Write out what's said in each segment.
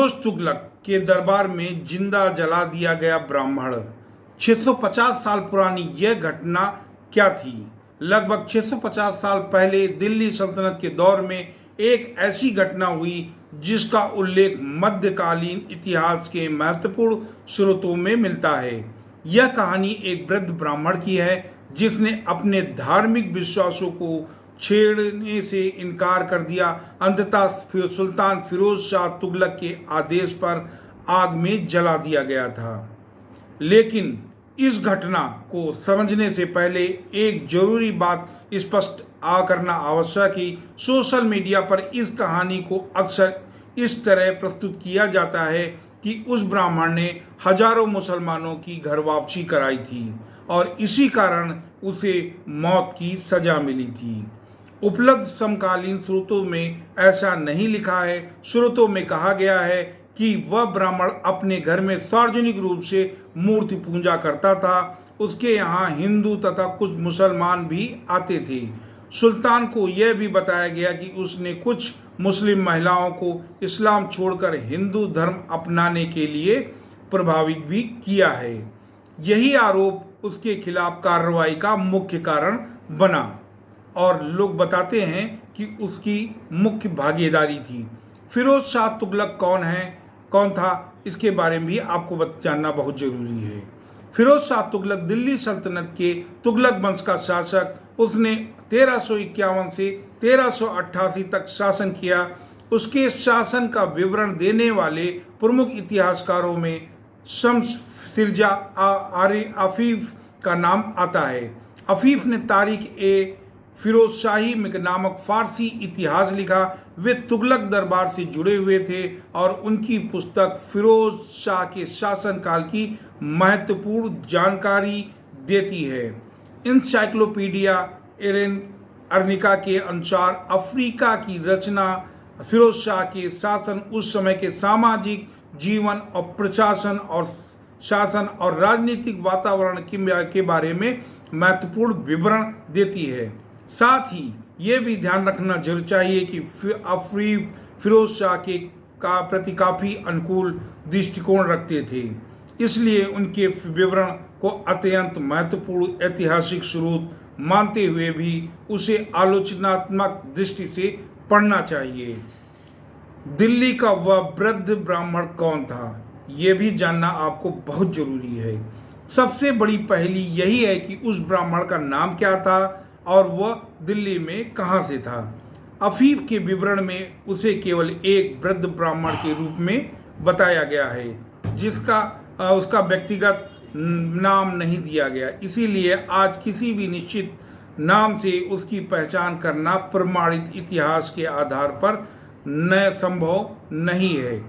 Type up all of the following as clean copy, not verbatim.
फिरोज तुगलक के दरबार में जिंदा जला दिया गया ब्राह्मण। 650 साल पुरानी यह घटना क्या थी? लगभग 650 साल पहले दिल्ली सल्तनत के दौर में एक ऐसी घटना हुई जिसका उल्लेख मध्यकालीन इतिहास के महत्वपूर्ण स्रोतों में मिलता है। यह कहानी एक वृद्ध ब्राह्मण की है जिसने अपने धार्मिक विश्वासों को छेड़ने से इनकार कर दिया। अंततः सुल्तान फिरोज शाह तुगलक के आदेश पर आग में जला दिया गया था। लेकिन इस घटना को समझने से पहले एक जरूरी बात स्पष्ट करना आवश्यक है। सोशल मीडिया पर इस कहानी को अक्सर इस तरह प्रस्तुत किया जाता है कि उस ब्राह्मण ने हजारों मुसलमानों की घर वापसी कराई थी और इसी कारण उसे मौत की सजा मिली थी। उपलब्ध समकालीन स्रोतों में ऐसा नहीं लिखा है। स्रोतों में कहा गया है कि वह ब्राह्मण अपने घर में सार्वजनिक रूप से मूर्ति पूजा करता था। उसके यहाँ हिंदू तथा कुछ मुसलमान भी आते थे। सुल्तान को यह भी बताया गया कि उसने कुछ मुस्लिम महिलाओं को इस्लाम छोड़कर हिंदू धर्म अपनाने के लिए प्रभावित भी किया है। यही आरोप उसके खिलाफ कार्रवाई का मुख्य कारण बना और लोग बताते हैं कि उसकी मुख्य भागीदारी थी। फिरोज शाह तुगलक कौन था, इसके बारे में भी आपको जानना बहुत जरूरी है। फिरोज शाह तुगलक दिल्ली सल्तनत के तुगलक वंश का शासक। उसने 1351 से 1388 तक शासन किया। उसके शासन का विवरण देने वाले प्रमुख इतिहासकारों में शम्स सिरजा अफीफ का नाम आता है। अफीफ ने तारीख ए फिरोज शाही नामक फारसी इतिहास लिखा। वे तुगलक दरबार से जुड़े हुए थे और उनकी पुस्तक फिरोज शाह के शासनकाल की महत्वपूर्ण जानकारी देती है। इंसाइक्लोपीडिया अरनिका के अनुसार अफ्रीका की रचना फिरोज शाह के शासन उस समय के सामाजिक जीवन और प्रशासन और शासन और राजनीतिक वातावरण के बारे में महत्वपूर्ण विवरण देती है। साथ ही ये भी ध्यान रखना जरूर चाहिए कि फिरोज शाह के प्रति काफी अनुकूल दृष्टिकोण रखते थे, इसलिए उनके विवरण को अत्यंत महत्वपूर्ण ऐतिहासिक स्रोत मानते हुए भी उसे आलोचनात्मक दृष्टि से पढ़ना चाहिए। दिल्ली का वह वृद्ध ब्राह्मण कौन था, यह भी जानना आपको बहुत जरूरी है। सबसे बड़ी पहेली यही है कि उस ब्राह्मण का नाम क्या था और वह दिल्ली में कहां से था। अफीफ के विवरण में उसे केवल एक वृद्ध ब्राह्मण के रूप में बताया गया है जिसका उसका व्यक्तिगत नाम नहीं दिया गया। इसीलिए आज किसी भी निश्चित नाम से उसकी पहचान करना प्रमाणित इतिहास के आधार पर संभव नहीं है।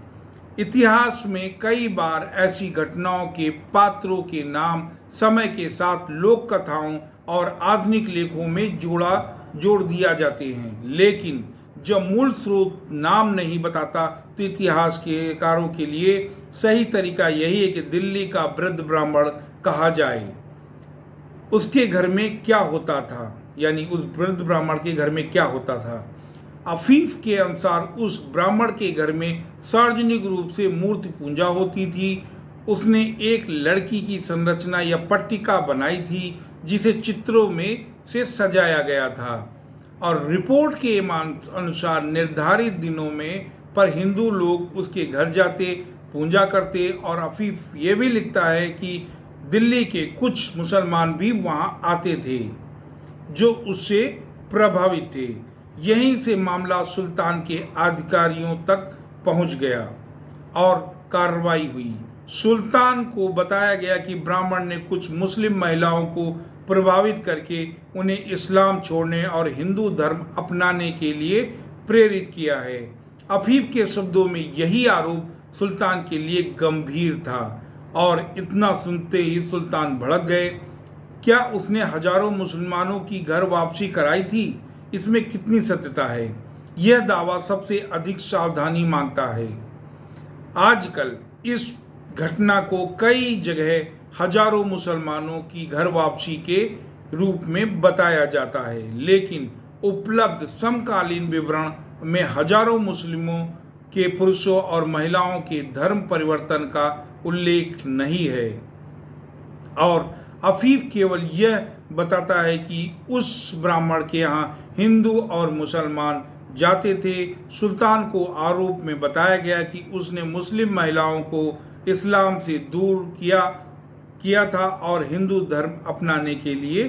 इतिहास में कई बार ऐसी घटनाओं के पात्रों के नाम समय के साथ लोक कथाओं और आधुनिक लेखों में जोड़ दिया जाते हैं, लेकिन जब मूल स्रोत नाम नहीं बताता तो इतिहासकारों के लिए सही तरीका यही है कि दिल्ली का वृद्ध ब्राह्मण कहा जाए। उसके घर में क्या होता था, यानी उस वृद्ध ब्राह्मण के घर में क्या होता था। अफीफ के अनुसार उस ब्राह्मण के घर में सार्वजनिक रूप से मूर्ति पूजा होती थी। उसने एक लड़की की संरचना या पट्टिका बनाई थी जिसे चित्रों में से सजाया गया था और रिपोर्ट के अनुसार निर्धारित दिनों में पर हिंदू लोग उसके घर जाते, पूजा करते और अफीफ ये भी लिखता है कि दिल्ली के कुछ मुसलमान भी वहां आते थे जो उससे प्रभावित थे। यहीं से मामला सुल्तान के अधिकारियों तक पहुंच गया और कार्रवाई हुई। सुल्तान को बताया गया कि ब्राह्मण ने कुछ मुस्लिम महिलाओं को प्रभावित करके उन्हें इस्लाम छोड़ने और हिंदू धर्म अपनाने के लिए प्रेरित किया है। अफीफ के शब्दों में यही आरोप सुल्तान के लिए गंभीर था और इतना सुनते ही सुल्तान भड़क गए। क्या उसने हजारों मुसलमानों की घर वापसी कराई थी? इसमें कितनी सत्यता है? यह दावा सबसे अधिक सावधानी मांगता है। आजकल इस घटना को कई जगह हजारों मुसलमानों की घर वापसी के रूप में बताया जाता है, लेकिन उपलब्ध समकालीन विवरण में हजारों मुस्लिमों के पुरुषों और महिलाओं के धर्म परिवर्तन का उल्लेख नहीं है। और अफीफ केवल यह बताता है कि उस ब्राह्मण के यहाँ हिंदू और मुसलमान जाते थे। सुल्तान को आरोप में बताया गया कि उसने मुस्लिम महिलाओं को इस्लाम से दूर किया था और हिंदू धर्म अपनाने के लिए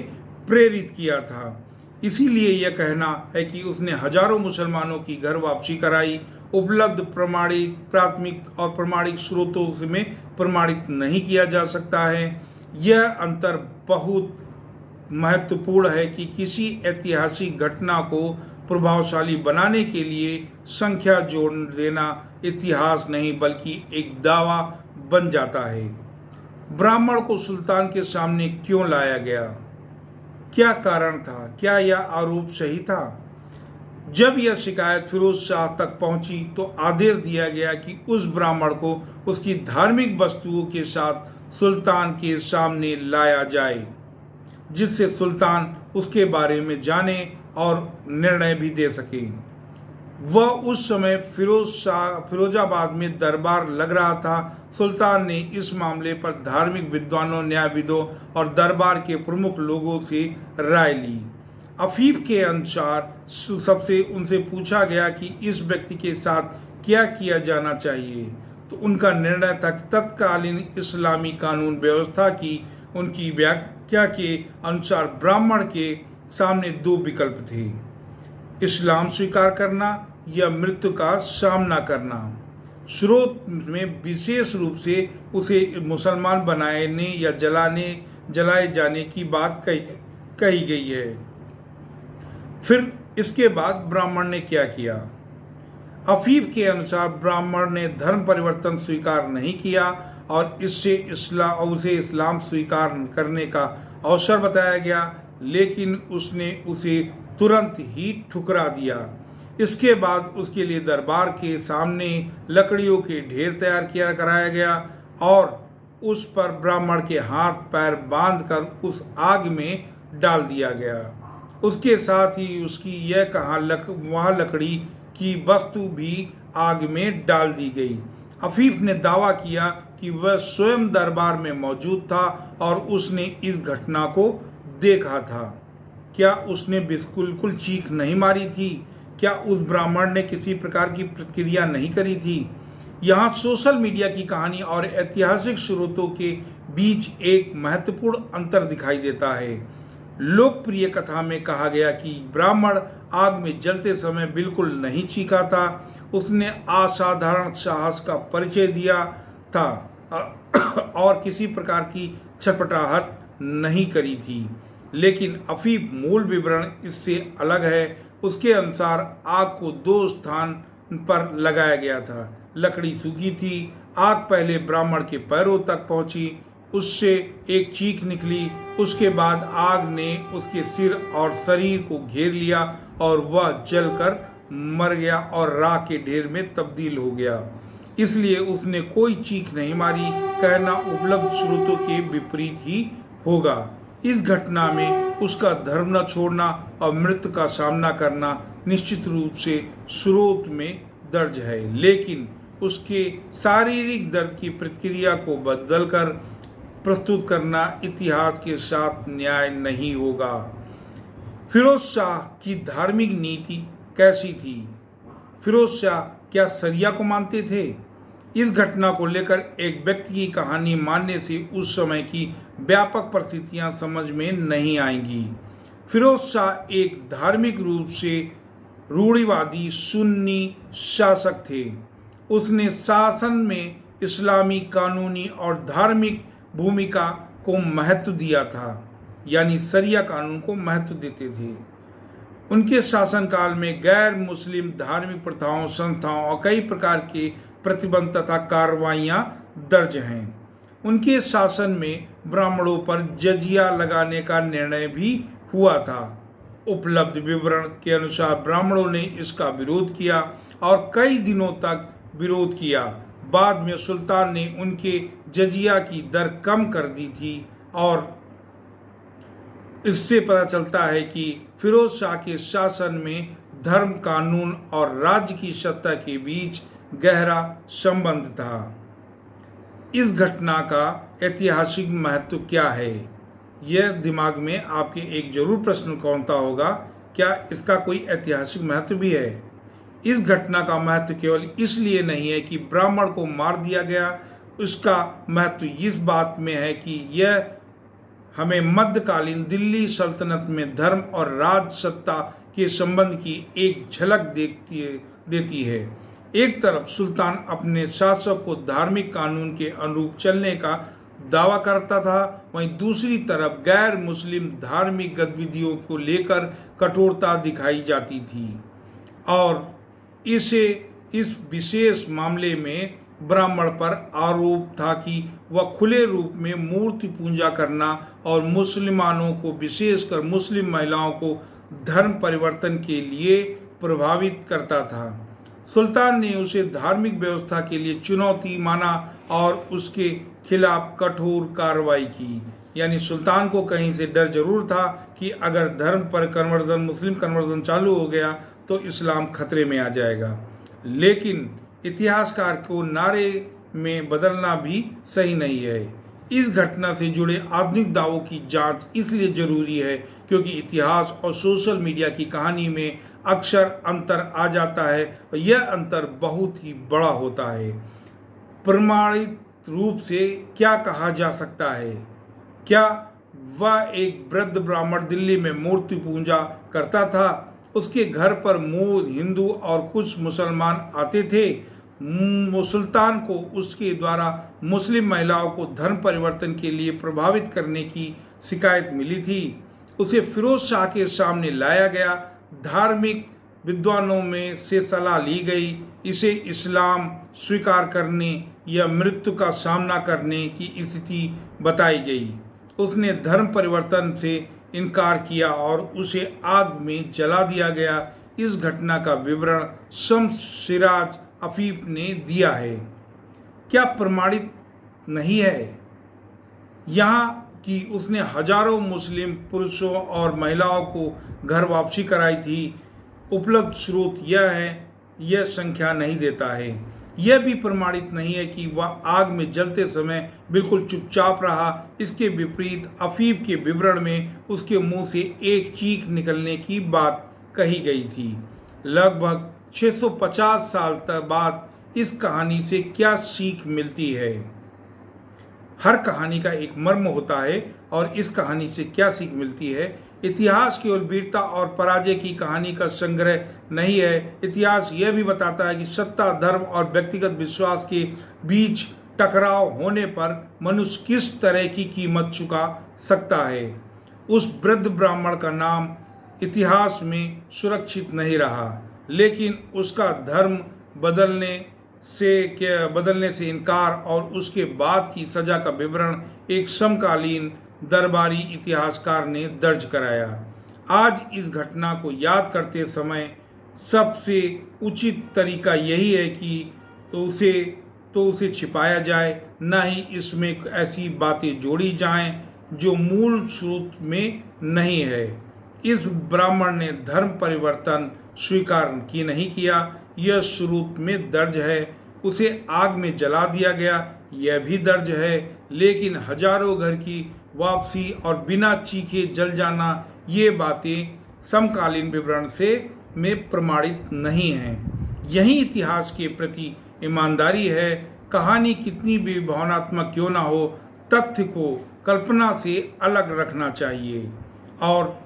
प्रेरित किया था। इसीलिए यह कहना है कि उसने हजारों मुसलमानों की घर वापसी कराई उपलब्ध प्राथमिक और प्रमाणिक स्रोतों में प्रमाणित नहीं किया जा सकता है। यह अंतर बहुत महत्वपूर्ण है कि किसी ऐतिहासिक घटना को प्रभावशाली बनाने के लिए संख्या जोड़ देना इतिहास नहीं बल्कि एक दावा बन जाता है। ब्राह्मण को सुल्तान के सामने क्यों लाया गया? क्या कारण था? क्या यह आरोप सही था? जब यह शिकायत फिरोज शाह तक पहुंची तो आदेश दिया गया कि उस ब्राह्मण को उसकी धार्मिक वस्तुओं के साथ सुल्तान के सामने लाया जाए, जिससे सुल्तान उसके बारे में जाने और निर्णय भी दे सके। वह उस समय फिरोजाबाद में दरबार लग रहा था। सुल्तान ने इस मामले पर धार्मिक विद्वानों, न्यायविदों और दरबार के प्रमुख लोगों से राय ली। अफीफ के अनुसार सबसे उनसे पूछा गया कि इस व्यक्ति के साथ क्या किया जाना चाहिए, तो उनका निर्णय था कि तत्कालीन इस्लामी कानून व्यवस्था की उनकी व्याख्या के अनुसार ब्राह्मण के सामने दो विकल्प थे, इस्लाम स्वीकार करना या मृत्यु का सामना करना। स्रोत में विशेष रूप से उसे मुसलमान बनाने या जलाए जाने की बात कही गई है। फिर इसके बाद ब्राह्मण ने क्या किया? अफीफ के अनुसार ब्राह्मण ने धर्म परिवर्तन स्वीकार नहीं किया और उसे इस्लाम स्वीकार करने का अवसर बताया गया, लेकिन उसने उसे तुरंत ही ठुकरा दिया। इसके बाद उसके लिए दरबार के सामने लकड़ियों के ढेर तैयार कराया गया और उस पर ब्राह्मण के हाथ पैर बांधकर उस आग में डाल दिया गया। उसके साथ ही उसकी यह कहा वह लकड़ी की वस्तु भी आग में डाल दी गई। अफीफ ने दावा किया कि वह स्वयं दरबार में मौजूद था और उसने इस घटना को देखा था। क्या उसने बिल्कुल चीख नहीं मारी थी? क्या उस ब्राह्मण ने किसी प्रकार की प्रतिक्रिया नहीं करी थी? यहाँ सोशल मीडिया की कहानी और ऐतिहासिक स्रोतों के बीच एक महत्वपूर्ण अंतर दिखाई देता है। लोकप्रिय कथा में कहा गया कि ब्राह्मण आग में जलते समय बिल्कुल नहीं चीखा था, उसने असाधारण साहस का परिचय दिया था और किसी प्रकार की छटपटाहट नहीं करी थी। लेकिन अफीफ मूल विवरण इससे अलग है। उसके अनुसार आग को दो स्थान पर लगाया गया था। लकड़ी सूखी थी। आग पहले ब्राह्मण के पैरों तक पहुंची, उससे एक चीख निकली। उसके बाद आग ने उसके सिर और शरीर को घेर लिया और वह जलकर मर गया और राख के ढेर में तब्दील हो गया। इसलिए उसने कोई चीख नहीं मारी। कहना उपलब्ध स्रोतों के विपरीत ही होगा। इस घटना में उसका धर्म न छोड़ना और मृत्यु का सामना करना निश्चित रूप से स्रोत में दर्ज है, लेकिन उसके शारीरिक दर्द की प्रतिक्रिया को बदलकर प्रस्तुत करना इतिहास के साथ न्याय नहीं होगा। फिरोज शाह की धार्मिक नीति कैसी थी? फिरोज शाह क्या शरिया को मानते थे? इस घटना को लेकर एक व्यक्ति की कहानी मानने से उस समय की व्यापक परिस्थितियां समझ में नहीं आएंगी। फिरोज शाह एक धार्मिक रूप से रूढ़िवादी सुन्नी शासक थे। उसने शासन में इस्लामी कानूनी और धार्मिक भूमिका को महत्व दिया था, यानी शरिया कानून को महत्व देते थे। उनके शासनकाल में गैर मुस्लिम धार्मिक प्रथाओं, संस्थाओं और कई प्रकार के प्रतिबंध तथा कार्रवाइयाँ दर्ज हैं। उनके शासन में ब्राह्मणों पर जजिया लगाने का निर्णय भी हुआ था। उपलब्ध विवरण के अनुसार ब्राह्मणों ने इसका विरोध किया और कई दिनों तक विरोध किया। बाद में सुल्तान ने उनके जजिया की दर कम कर दी थी और इससे पता चलता है कि फिरोज शाह के शासन में धर्म, कानून और राज्य की सत्ता के बीच गहरा संबंध था। इस घटना का ऐतिहासिक महत्व क्या है, यह दिमाग में आपके एक जरूर प्रश्न उठता होगा, क्या इसका कोई ऐतिहासिक महत्व भी है? इस घटना का महत्व केवल इसलिए नहीं है कि ब्राह्मण को मार दिया गया, उसका महत्व इस बात में है कि यह हमें मध्यकालीन दिल्ली सल्तनत में धर्म और राज सत्ता के संबंध की एक झलक देती है। एक तरफ सुल्तान अपने शासक को धार्मिक कानून के अनुरूप चलने का दावा करता था, वहीं दूसरी तरफ गैर मुस्लिम धार्मिक गतिविधियों को लेकर कठोरता दिखाई जाती थी और इस विशेष मामले में ब्राह्मण पर आरोप था कि वह खुले रूप में मूर्ति पूजा करना और मुसलमानों को, विशेषकर मुस्लिम महिलाओं को धर्म परिवर्तन के लिए प्रभावित करता था। सुल्तान ने उसे धार्मिक व्यवस्था के लिए चुनौती माना और उसके खिलाफ कठोर कार्रवाई की। यानी सुल्तान को कहीं से डर जरूर था कि अगर धर्म पर कन्वर्जन, मुस्लिम कन्वर्जन चालू हो गया तो इस्लाम खतरे में आ जाएगा। लेकिन इतिहासकार को नारे में बदलना भी सही नहीं है। इस घटना से जुड़े आधुनिक दावों की जांच इसलिए जरूरी है क्योंकि इतिहास और सोशल मीडिया की कहानी में अक्सर अंतर आ जाता है और यह अंतर बहुत ही बड़ा होता है। प्रमाणित रूप से क्या कहा जा सकता है? क्या वह एक वृद्ध ब्राह्मण दिल्ली में मूर्ति पूजा करता था? उसके घर पर मूल हिंदू और कुछ मुसलमान आते थे। सुल्तान को उसके द्वारा मुस्लिम महिलाओं को धर्म परिवर्तन के लिए प्रभावित करने की शिकायत मिली थी। उसे फिरोज शाह के सामने लाया गया। धार्मिक विद्वानों में से सलाह ली गई। इसे इस्लाम स्वीकार करने या मृत्यु का सामना करने की स्थिति बताई गई। उसने धर्म परिवर्तन से इनकार किया और उसे आग में जला दिया गया। इस घटना का विवरण शम्स सिराज अफीफ ने दिया है। क्या प्रमाणित नहीं है यहाँ कि उसने हजारों मुस्लिम पुरुषों और महिलाओं को घर वापसी कराई थी? उपलब्ध स्रोत यह संख्या नहीं देता है। यह भी प्रमाणित नहीं है कि वह आग में जलते समय बिल्कुल चुपचाप रहा। इसके विपरीत अफीफ के विवरण में उसके मुंह से एक चीख निकलने की बात कही गई थी। लगभग 650 साल तक बाद इस कहानी से क्या सीख मिलती है? हर कहानी का एक मर्म होता है और इस कहानी से क्या सीख मिलती है? इतिहास केवल वीरता और पराजय की कहानी का संग्रह नहीं है। इतिहास यह भी बताता है कि सत्ता, धर्म और व्यक्तिगत विश्वास के बीच टकराव होने पर मनुष्य किस तरह की कीमत चुका सकता है। उस वृद्ध ब्राह्मण का नाम इतिहास में सुरक्षित नहीं रहा, लेकिन उसका धर्म बदलने से इनकार और उसके बाद की सजा का विवरण एक समकालीन दरबारी इतिहासकार ने दर्ज कराया। आज इस घटना को याद करते समय सबसे उचित तरीका यही है कि उसे छिपाया जाए, ना ही इसमें ऐसी बातें जोड़ी जाएं जो मूल स्रोत में नहीं है। इस ब्राह्मण ने धर्म परिवर्तन स्वीकार नहीं किया, यह स्रोत में दर्ज है। उसे आग में जला दिया गया, यह भी दर्ज है। लेकिन हजारों घर की वापसी और बिना चीखे जल जाना, ये बातें समकालीन विवरण में प्रमाणित नहीं हैं। यही इतिहास के प्रति ईमानदारी है। कहानी कितनी भी भावनात्मक क्यों ना हो, तथ्य को कल्पना से अलग रखना चाहिए। और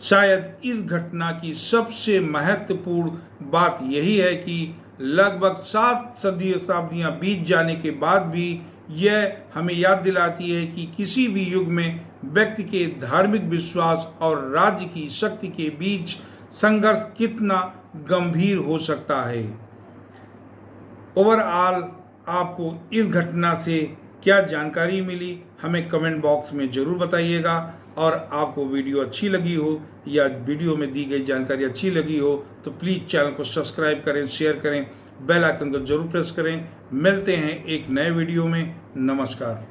शायद इस घटना की सबसे महत्वपूर्ण बात यही है कि लगभग 7 शताब्दियां बीत जाने के बाद भी यह हमें याद दिलाती है कि किसी भी युग में व्यक्ति के धार्मिक विश्वास और राज्य की शक्ति के बीच संघर्ष कितना गंभीर हो सकता है। ओवरऑल आपको इस घटना से क्या जानकारी मिली, हमें कमेंट बॉक्स में ज़रूर बताइएगा। और आपको वीडियो अच्छी लगी हो या वीडियो में दी गई जानकारी अच्छी लगी हो तो प्लीज़ चैनल को सब्सक्राइब करें, शेयर करें, बेल आइकन को जरूर प्रेस करें। मिलते हैं एक नए वीडियो में। नमस्कार।